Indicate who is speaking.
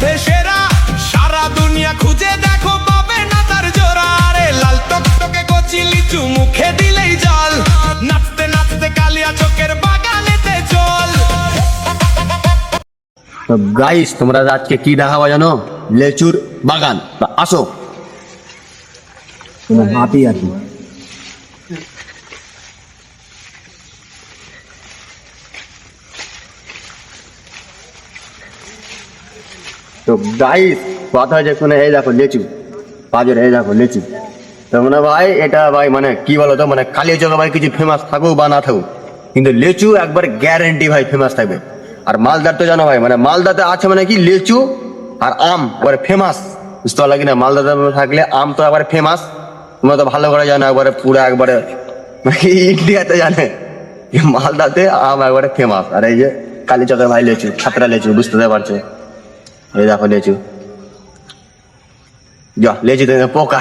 Speaker 1: গন্ধে সেরা, সারা দুনিয়া খুঁজে দেখো পাবে না তার জোড়া। আরে লাল টকটকে কচি লিচু মুখে দিলেই জল, নাচতে নাচতে কালিয়া চোখের বাগানেতে চল।
Speaker 2: তো গাইস তোমরা আজকে কি দেখাবো জানো? লেচুর বাগান। আসো।
Speaker 3: কোনো হাতি আর কি।
Speaker 2: তো গাইস কথা হচ্ছে শুনে, এই দেখো লেচু বাজার, এই দেখো লেচু। তো মানে ভাই এটা ভাই মানে কি বলতো, মানে কালিয়া চকে ভাই কিছু ফেমাস থাকুক বা না থাকুক, কিন্তু লেচু একবার গ্যারেন্টি ভাই ফেমাস থাকবে। আর মালদার তো জানো ভাই, মানে মালদাতে আছে মানে কি লেচু আর আম একবারে ফেমাস, বুঝতে পারলে কিনা? মালদাতে থাকলে আম তো একবারে ফেমাস, তোমরা তো ভালো করে জানো, একবারে পুরো একবারে ইন্ডিয়াতে জানে যে মালদাতে আম একবারে ফেমাস। আর এই যে কালী চকের ভাই লেচু, খাতরা লেচু, বুঝতে পারছো? এই দেখো লেচু, যা লেচু পোকা